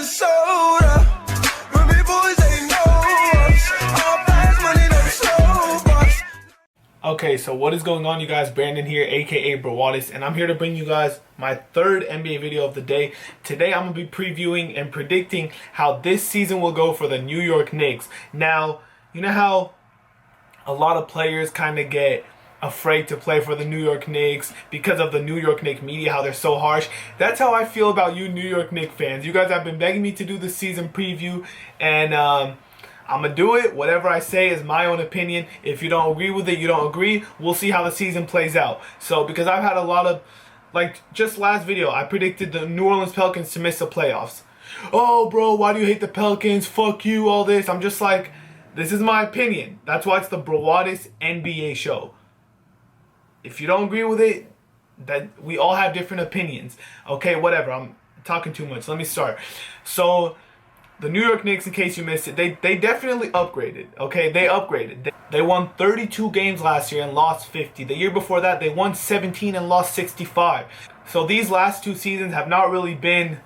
Minnesota. When big boys ain't know us. All fast money, never slow us. Okay, so what is going on, you guys? Brandon here, aka Brawadis, and I'm here to bring you guys my third NBA video of the day. Today I'm going to be previewing and predicting how this season will go for the New York Knicks. Now, you know how a lot of players kind of get afraid to play for the New York Knicks because of the New York Knicks media, how they're so harsh? That's how I feel about you New York Knicks fans. You guys have been begging me to do the season preview, and I'm going to do it. Whatever I say is my own opinion. If you don't agree with it, you don't agree. We'll see how the season plays out. So, because I've had a lot of, like, just last video, I predicted the New Orleans Pelicans to miss the playoffs. Oh, bro, why do you hate the Pelicans? Fuck you, all this. I'm just like, this is my opinion. That's why it's the Brawadis NBA show. If you don't agree with it, that we all have different opinions. Okay, whatever. I'm talking too much. Let me start. So, the New York Knicks, in case you missed it, they definitely upgraded. Okay, they upgraded. They won 32 games last year and lost 50. The year before that, they won 17 and lost 65. So these last two seasons have not really been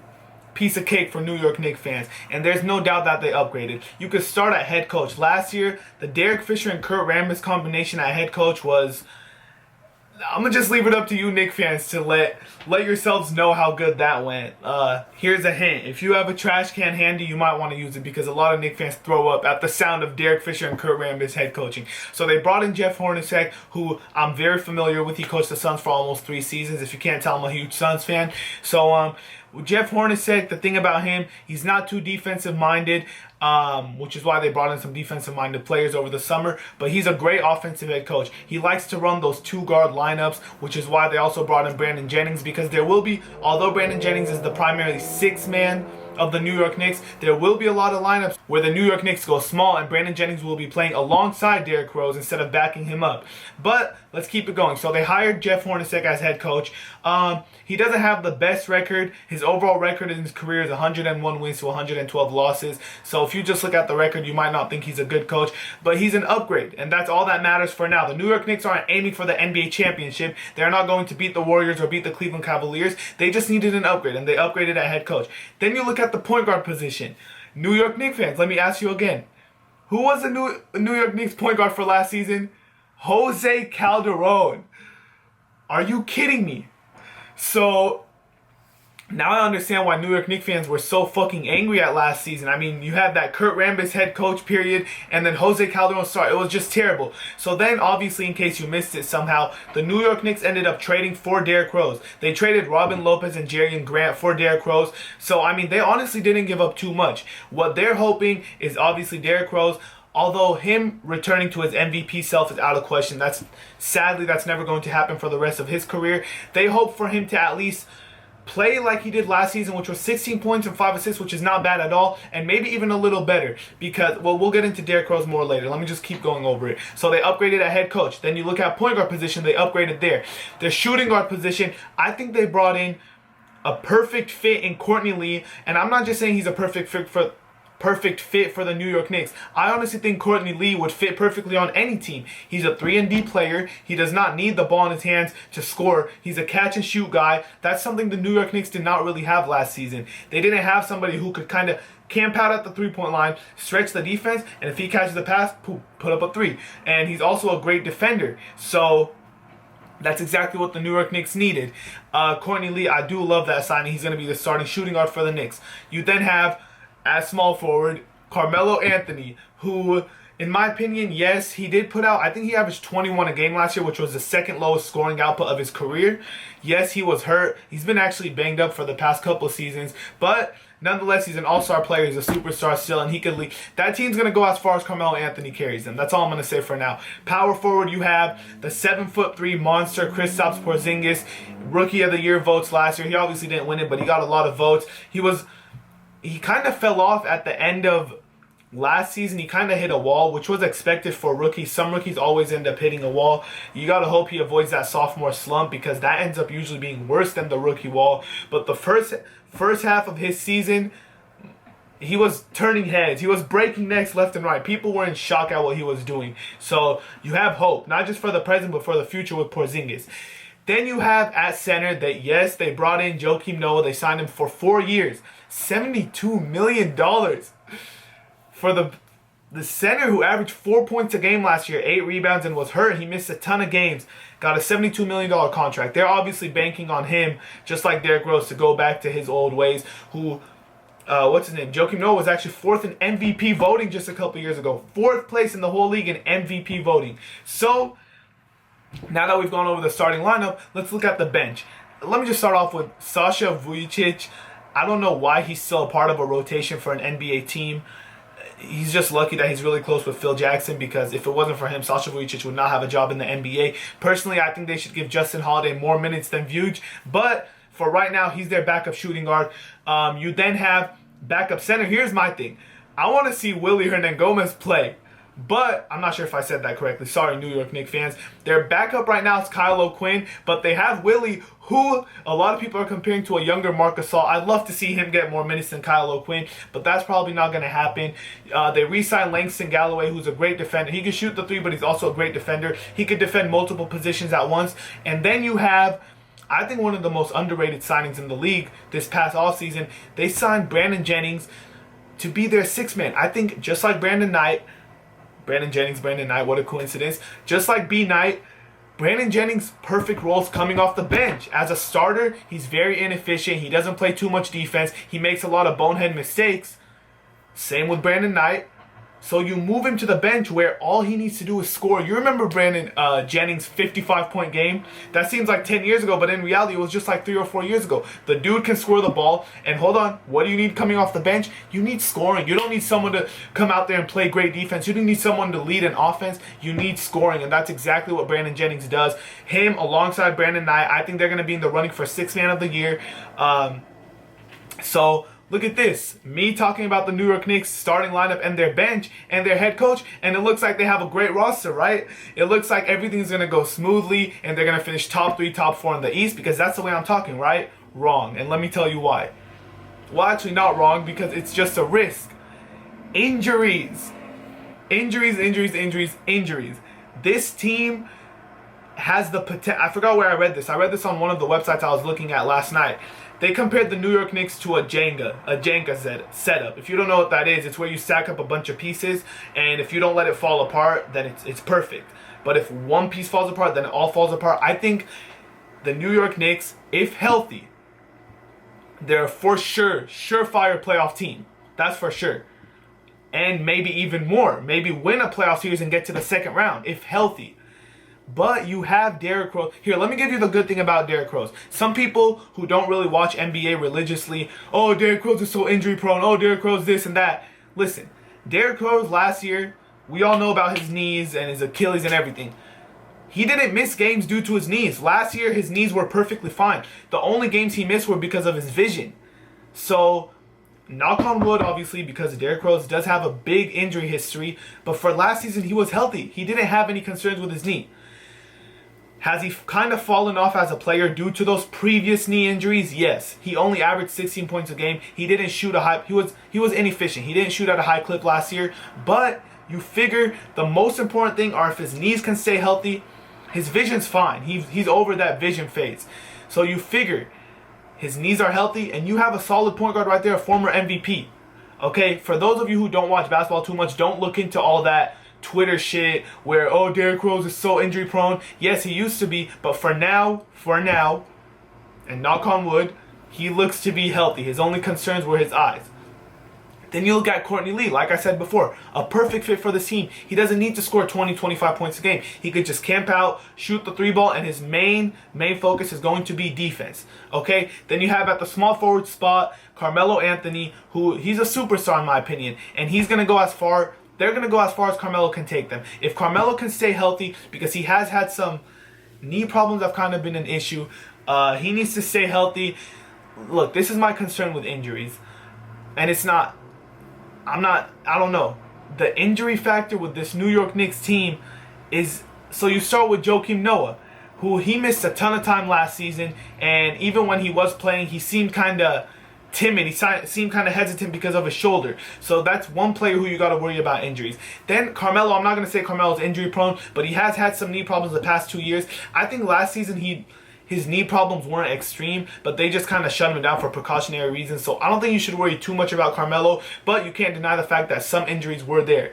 piece of cake for New York Knicks fans, and there's no doubt that they upgraded. You could start at head coach. Last year, the Derek Fisher and Kurt Rambis combination at head coach was, I'm going to just leave it up to you Knicks fans to let yourselves know how good that went. Here's a hint. If you have a trash can handy, you might want to use it, because a lot of Knicks fans throw up at the sound of Derek Fisher and Kurt Rambis head coaching. So they brought in Jeff Hornacek, who I'm very familiar with. He coached the Suns for almost 3 seasons. If you can't tell, I'm a huge Suns fan. So Jeff Hornacek, the thing about him, he's not too defensive-minded, which is why they brought in some defensive-minded players over the summer. But he's a great offensive head coach. He likes to run those 2-guard lineups, which is why they also brought in Brandon Jennings, because there will be, although Brandon Jennings is the primary 6th man of the New York Knicks, there will be a lot of lineups where the New York Knicks go small, and Brandon Jennings will be playing alongside Derrick Rose instead of backing him up. But let's keep it going. So they hired Jeff Hornacek as head coach. He doesn't have the best record. His overall record in his career is 101 wins to 112 losses. So if you just look at the record, you might not think he's a good coach, but he's an upgrade, and that's all that matters for now. The New York Knicks aren't aiming for the NBA championship. They're not going to beat the Warriors or beat the Cleveland Cavaliers. They just needed an upgrade, and they upgraded at head coach. Then you look at the point guard position. New York Knicks fans, let me ask you again. Who was the New York Knicks point guard for last season? Jose Calderon. Are you kidding me? So now I understand why New York Knicks fans were so fucking angry at last season. I mean, you had that Kurt Rambis head coach period, and then Jose Calderon started. It was just terrible. So then, obviously, in case you missed it somehow, the New York Knicks ended up trading for Derrick Rose. They traded Robin Lopez and Jerian Grant for Derrick Rose. So, I mean, they honestly didn't give up too much. What they're hoping is obviously Derrick Rose, although him returning to his MVP self is out of question. Sadly, that's never going to happen for the rest of his career. They hope for him to at least play like he did last season, which was 16 points and 5 assists, which is not bad at all, and maybe even a little better, because, well, we'll get into Derrick Rose more later. Let me just keep going over it. So they upgraded at head coach. Then you look at point guard position, they upgraded there. Their shooting guard position, I think they brought in a perfect fit in Courtney Lee, and I'm not just saying he's a perfect fit for the New York Knicks. I honestly think Courtney Lee would fit perfectly on any team. He's a 3-and-D player. He does not need the ball in his hands to score. He's a catch-and-shoot guy. That's something the New York Knicks did not really have last season. They didn't have somebody who could kind of camp out at the 3-point line, stretch the defense, and if he catches the pass, put up a 3. And he's also a great defender. So that's exactly what the New York Knicks needed. Courtney Lee, I do love that signing. He's going to be the starting shooting guard for the Knicks. You then have, as small forward, Carmelo Anthony, who, in my opinion, yes, he did put out, I think he averaged 21 a game last year, which was the 2nd lowest scoring output of his career. Yes, he was hurt. He's been actually banged up for the past couple of seasons, but nonetheless, he's an all-star player. He's a superstar still, and he could lead. That team's going to go as far as Carmelo Anthony carries them. That's all I'm going to say for now. Power forward, you have the 7'3" monster, Kristaps Porzingis, Rookie of the Year votes last year. He obviously didn't win it, but he got a lot of votes. He kind of fell off at the end of last season. He kind of hit a wall, which was expected for rookies. Some rookies always end up hitting a wall. You got to hope he avoids that sophomore slump, because that ends up usually being worse than the rookie wall. But the first half of his season, he was turning heads. He was breaking necks left and right. People were in shock at what he was doing. So you have hope, not just for the present, but for the future with Porzingis. Then you have at center that, yes, they brought in Joakim Noah. They signed him for 4 years. $72 million for the center who averaged 4 points a game last year, 8 rebounds, and was hurt. He missed a ton of games. Got a $72 million contract. They're obviously banking on him, just like Derrick Rose, to go back to his old ways. What's his name? Joakim Noah was actually 4th in MVP voting just a couple years ago. 4th place in the whole league in MVP voting. So, now that we've gone over the starting lineup, let's look at the bench. Let me just start off with Sasha Vujacic. I don't know why he's still a part of a rotation for an NBA team. He's just lucky that he's really close with Phil Jackson, because if it wasn't for him, Sasha Vujacic would not have a job in the NBA. Personally, I think they should give Justin Holiday more minutes than Vuj, but for right now, he's their backup shooting guard. You then have backup center. Here's my thing. I want to see Willie Hernangomez play, but I'm not sure if I said that correctly. Sorry, New York Knicks fans. Their backup right now is Kyle O'Quinn, but they have Willie, who a lot of people are comparing to a younger Marc Gasol. I'd love to see him get more minutes than Kyle O'Quinn, but that's probably not going to happen. They re-signed Langston Galloway, who's a great defender. He can shoot the three, but he's also a great defender. He could defend multiple positions at once. And then you have, I think, one of the most underrated signings in the league this past offseason. They signed Brandon Jennings to be their sixth man. I think just like Brandon Knight, what a coincidence. Just like B. Knight, Brandon Jennings' perfect roles coming off the bench. As a starter, he's very inefficient. He doesn't play too much defense. He makes a lot of bonehead mistakes. Same with Brandon Knight. So you move him to the bench where all he needs to do is score. You remember Brandon Jennings' 55-point game? That seems like 10 years ago, but in reality, it was just like 3 or 4 years ago. The dude can score the ball. And hold on, what do you need coming off the bench? You need scoring. You don't need someone to come out there and play great defense. You don't need someone to lead an offense. You need scoring, and that's exactly what Brandon Jennings does. Him alongside Brandon Knight, I think they're going to be in the running for 6th man of the year. So look at this. Me talking about the New York Knicks starting lineup and their bench and their head coach, and it looks like they have a great roster, right? It looks like everything's going to go smoothly and they're going to finish top 3, top 4 in the East, because that's the way I'm talking, right? Wrong. And let me tell you why. Well, actually not wrong, because it's just a risk. Injuries. Injuries. This team has the potential. I forgot where I read this. I read this on one of the websites I was looking at last night. They compared the New York Knicks to a Jenga setup. If you don't know what that is, it's where you stack up a bunch of pieces, and if you don't let it fall apart, then it's perfect. But if one piece falls apart, then it all falls apart. I think the New York Knicks, if healthy, they're for sure, surefire playoff team. That's for sure. And maybe even more. Maybe win a playoff series and get to the second round, if healthy. But you have Derrick Rose. Here, let me give you the good thing about Derrick Rose. Some people who don't really watch NBA religiously, oh, Derrick Rose is so injury prone, oh, Derrick Rose this and that. Listen, Derrick Rose last year, we all know about his knees and his Achilles and everything. He didn't miss games due to his knees. Last year, his knees were perfectly fine. The only games he missed were because of his vision. So, knock on wood, obviously, because Derrick Rose does have a big injury history. But for last season, he was healthy. He didn't have any concerns with his knee. Has he kind of fallen off as a player due to those previous knee injuries? Yes. He only averaged 16 points a game. He didn't shoot a high. He was inefficient. He didn't shoot at a high clip last year. But you figure the most important thing are if his knees can stay healthy, his vision's fine. He's over that vision phase. So you figure his knees are healthy, and you have a solid point guard right there, a former MVP. Okay, for those of you who don't watch basketball too much, don't look into all that Twitter shit where, oh, Derrick Rose is so injury prone. Yes, he used to be, but for now, and knock on wood, he looks to be healthy. His only concerns were his eyes. Then you look at Courtney Lee, like I said before, a perfect fit for this team. He doesn't need to score 20, 25 points a game. He could just camp out, shoot the 3-ball, and his main focus is going to be defense. Okay? Then you have at the small forward spot, Carmelo Anthony, who he's a superstar in my opinion, and he's going to go as far. They're going to go as far as Carmelo can take them. If Carmelo can stay healthy, because he has had some knee problems that have kind of been an issue, he needs to stay healthy. Look, this is my concern with injuries. And it's not, I don't know. The injury factor with this New York Knicks team is, so you start with Joakim Noah, who he missed a ton of time last season, and even when he was playing, he seemed kind of timid. He seemed kind of hesitant because of his shoulder. So that's one player who you got to worry about injuries. Then Carmelo, I'm not going to say Carmelo's injury prone, but he has had some knee problems the past 2 years. I think last season his knee problems weren't extreme, but they just kind of shut him down for precautionary reasons. So I don't think you should worry too much about Carmelo, but you can't deny the fact that some injuries were there.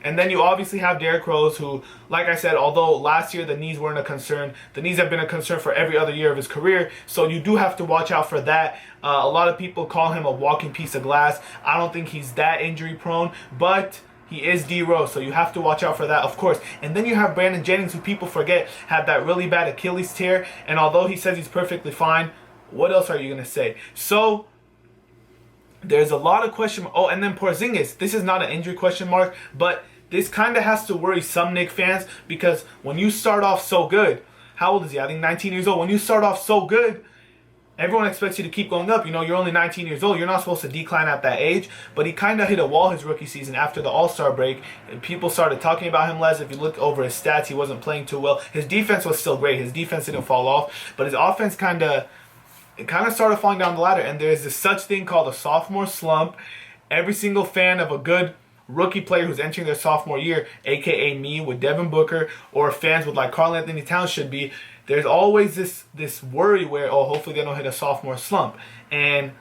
And then you obviously have Derrick Rose, who, like I said, although last year the knees weren't a concern, the knees have been a concern for every other year of his career. So you do have to watch out for that. A lot of people call him a walking piece of glass. I don't think he's that injury prone, but he is D Rose, so you have to watch out for that, of course. And then you have Brandon Jennings, who people forget had that really bad Achilles tear. And although he says he's perfectly fine, what else are you going to say? So there's a lot of question. Oh, and then Porzingis. This is not an injury question mark, but this kind of has to worry some Knicks fans, because when you start off so good, how old is he? I think 19 years old. When you start off so good, everyone expects you to keep going up. You know, you're only 19 years old. You're not supposed to decline at that age. But he kind of hit a wall his rookie season after the All-Star break. And people started talking about him less. If you look over his stats, he wasn't playing too well. His defense was still great. His defense didn't fall off. But his offense kind of started falling down the ladder. And there's this such thing called a sophomore slump. Every single fan of a good rookie player who's entering their sophomore year, aka me with Devin Booker, or fans with like Karl Anthony Towns should be, there's always this worry where, oh, hopefully they don't hit a sophomore slump. And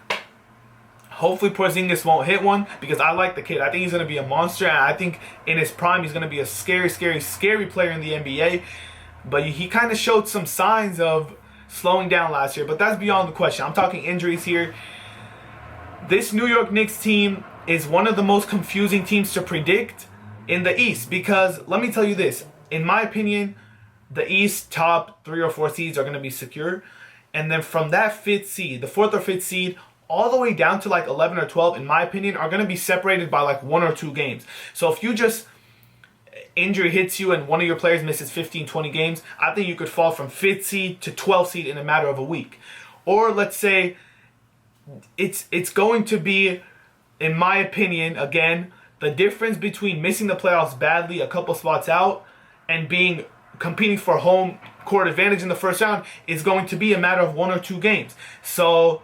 hopefully Porzingis won't hit one, because I like the kid. I think he's going to be a monster, and I think in his prime he's going to be a scary player in the NBA. But he kind of showed some signs of slowing down last year, but that's beyond the question. I'm talking injuries here. This New York Knicks team is one of the most confusing teams to predict in the East, because let me tell you this, in my opinion, the East top 3 or 4 seeds are going to be secure, and then from that 5th seed, the 4th or 5th seed, all the way down to like 11 or 12, in my opinion, are going to be separated by like 1 or 2 games. So if you just injury hits you and one of your players misses 15, 20 games, I think you could fall from 5th seed to 12th seed in a matter of a week. Or let's say it's going to be, in my opinion, again, the difference between missing the playoffs badly, a couple spots out, and competing for home court advantage in the first round is going to be a matter of 1 or 2 games. So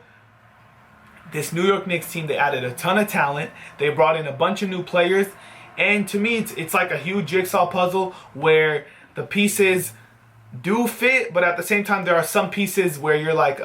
this New York Knicks team, they added a ton of talent. They brought in a bunch of new players. And to me, it's like a huge jigsaw puzzle where the pieces do fit, but at the same time there are some pieces where you're like,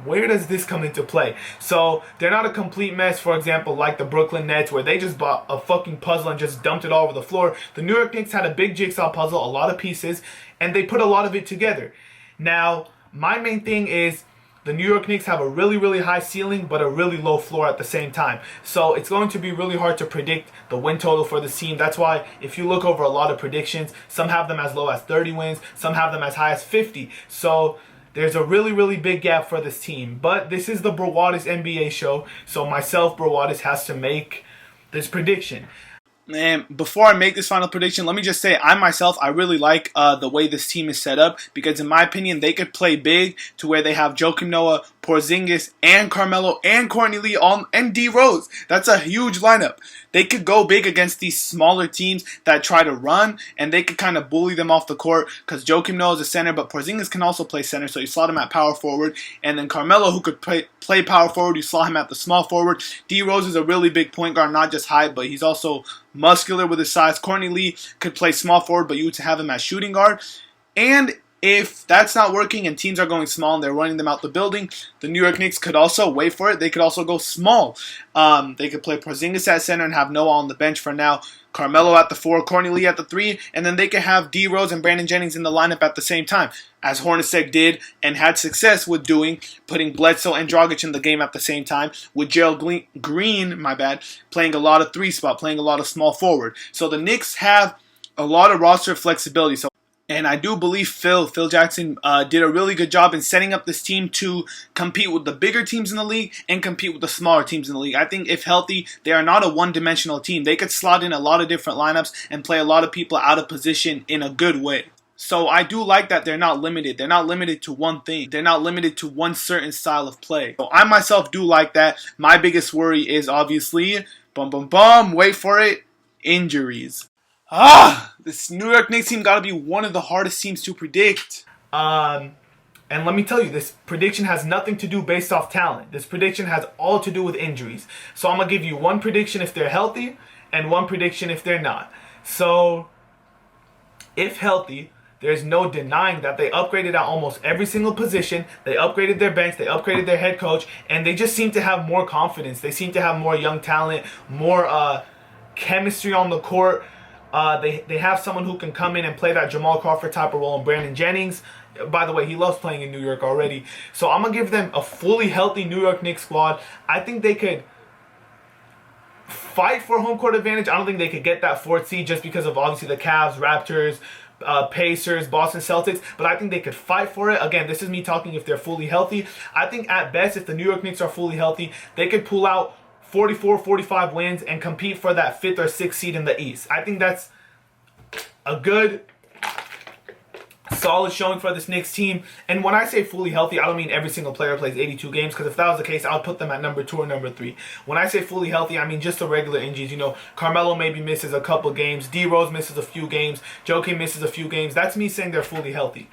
where does this come into play? So they're not a complete mess, for example, like the Brooklyn Nets, where they just bought a fucking puzzle and just dumped it all over the floor. The New York Knicks had a big jigsaw puzzle, a lot of pieces, and they put a lot of it together. Now, my main thing is the New York Knicks have a really, really high ceiling, but a really low floor at the same time. So it's going to be really hard to predict the win total for this team. That's why if you look over a lot of predictions, some have them as low as 30 wins, some have them as high as 50. So there's a really, really big gap for this team. But this is the Bro Wattis NBA show, so myself, Bro Wattis, has to make this prediction. And before I make this final prediction, let me just say I really like the way this team is set up, because in my opinion, they could play big to where they have Joakim Noah, Porzingis, and Carmelo, and Courtney Lee, and D Rose. That's a huge lineup. They could go big against these smaller teams that try to run, and they could kind of bully them off the court, because Joakim Noah is a center, but Porzingis can also play center, so you slot him at power forward. And then Carmelo, who could play power forward, you slot him at the small forward. D Rose is a really big point guard, not just height, but he's also muscular with his size. Courtney Lee could play small forward, but you would have him as shooting guard. And if that's not working and teams are going small and they're running them out the building, the New York Knicks could also, wait for it, they could also go small. They could play Porzingis at center and have Noah on the bench for now, Carmelo at the 4, Courtney Lee at the 3, and then they could have D Rose and Brandon Jennings in the lineup at the same time, as Hornacek did and had success with doing, putting Bledsoe and Dragic in the game at the same time, with Gerald Green, playing a lot of 3-spot, playing a lot of small forward. So the Knicks have a lot of roster flexibility. And I do believe Phil Jackson did a really good job in setting up this team to compete with the bigger teams in the league and compete with the smaller teams in the league. I think if healthy, they are not a one-dimensional team. They could slot in a lot of different lineups and play a lot of people out of position in a good way. So I do like that they're not limited. They're not limited to one thing. They're not limited to one certain style of play. So I myself do like that. My biggest worry is obviously, wait for it, injuries. This New York Knicks team got to be one of the hardest teams to predict. And let me tell you, this prediction has nothing to do based off talent. This prediction has all to do with injuries. So I'm going to give you one prediction if they're healthy and one prediction if they're not. So if healthy, there's no denying that they upgraded at almost every single position. They upgraded their bench, they upgraded their head coach, and they just seem to have more confidence. They seem to have more young talent, more chemistry on the court. They have someone who can come in and play that Jamal Crawford type of role in Brandon Jennings. By the way, he loves playing in New York already. So I'm going to give them a fully healthy New York Knicks squad. I think they could fight for home court advantage. I don't think they could get that fourth seed just because of obviously the Cavs, Raptors, Pacers, Boston Celtics, but I think they could fight for it. Again, this is me talking if they're fully healthy. I think at best, if the New York Knicks are fully healthy, they could pull out 44, 45 wins and compete for that 5th or 6th seed in the East. I think that's a good, solid showing for this Knicks team. And when I say fully healthy, I don't mean every single player plays 82 games, because if that was the case, I'll put them at number 2 or number 3. When I say fully healthy, I mean just the regular injuries. You know, Carmelo maybe misses a couple games, D Rose misses a few games, Joakim misses a few games. That's me saying they're fully healthy.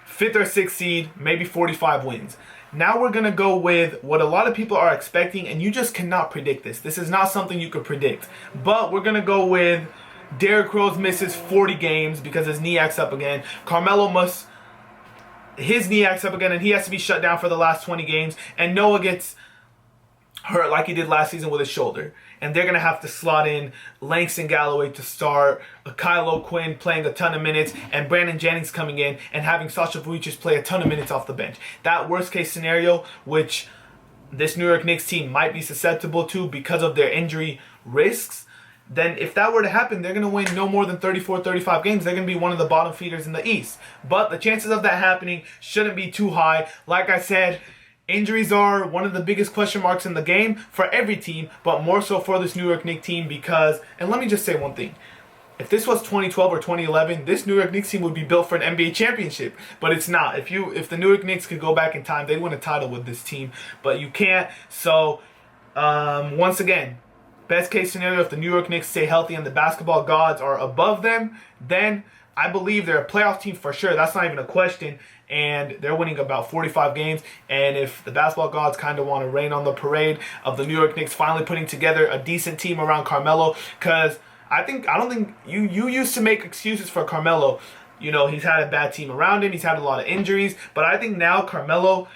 5th or 6th seed, maybe 45 wins. Now we're going to go with what a lot of people are expecting, and you just cannot predict this. This is not something you could predict. But we're going to go with Derrick Rose misses 40 games because his knee acts up again. His knee acts up again, and he has to be shut down for the last 20 games. And Noah gets hurt like he did last season with his shoulder. And they're going to have to slot in Langston Galloway to start, Kyle O'Quinn playing a ton of minutes, and Brandon Jennings coming in and having Sasha Vujic play a ton of minutes off the bench. That worst case scenario, which this New York Knicks team might be susceptible to because of their injury risks, then if that were to happen, they're going to win no more than 34, 35 games. They're going to be one of the bottom feeders in the East. But the chances of that happening shouldn't be too high. Like I said, injuries are one of the biggest question marks in the game for every team, but more so for this New York Knicks team because, and let me just say one thing. If this was 2012 or 2011, this New York Knicks team would be built for an NBA championship, but it's not. If the New York Knicks could go back in time, they'd win a title with this team, but you can't. So, once again, best case scenario, if the New York Knicks stay healthy and the basketball gods are above them, then I believe they're a playoff team for sure. That's not even a question. And they're winning about 45 games. And if the basketball gods kind of want to rain on the parade of the New York Knicks finally putting together a decent team around Carmelo, because I don't think you used to make excuses for Carmelo. You know, he's had a bad team around him. He's had a lot of injuries. But I think now Carmelo,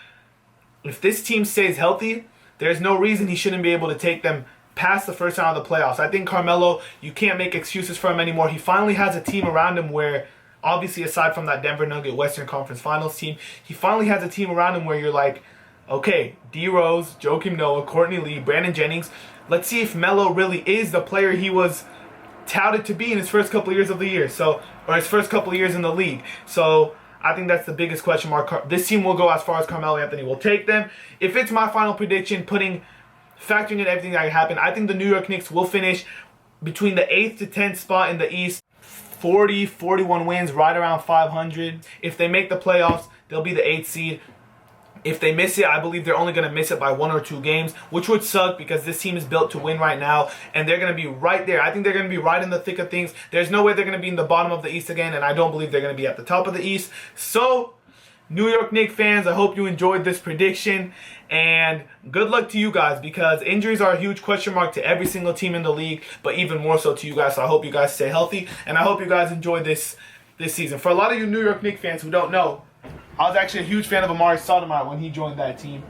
if this team stays healthy, there's no reason he shouldn't be able to take them past the first round of the playoffs. I think Carmelo, you can't make excuses for him anymore. He finally has a team around him where, obviously aside from that Denver Nugget Western Conference Finals team, he finally has a team around him where you're like, okay, D Rose, Joakim Noah, Courtney Lee, Brandon Jennings. Let's see if Melo really is the player he was touted to be in his first couple of years of the year. Or his first couple of years in the league. So I think that's the biggest question mark. This team will go as far as Carmelo Anthony will take them. If it's my final prediction, factoring in everything that can happen, I think the New York Knicks will finish between the 8th to 10th spot in the East. 40, 41 wins, right around 500. If they make the playoffs, they'll be the 8th seed. If they miss it, I believe they're only going to miss it by 1 or 2 games, which would suck because this team is built to win right now, and they're going to be right there. I think they're going to be right in the thick of things. There's no way they're going to be in the bottom of the East again, and I don't believe they're going to be at the top of the East. So, New York Knicks fans, I hope you enjoyed this prediction, and good luck to you guys because injuries are a huge question mark to every single team in the league, but even more so to you guys. So I hope you guys stay healthy, and I hope you guys enjoy this season. For a lot of you New York Knicks fans who don't know, I was actually a huge fan of Amari Stoudemire when he joined that team.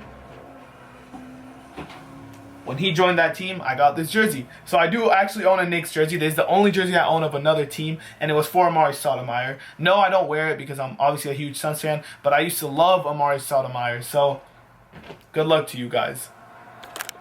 When he joined that team, I got this jersey. So I do actually own a Knicks jersey. This is the only jersey I own of another team, and it was for Amari Stoudemire. No, I don't wear it because I'm obviously a huge Suns fan, but I used to love Amari Stoudemire. So good luck to you guys.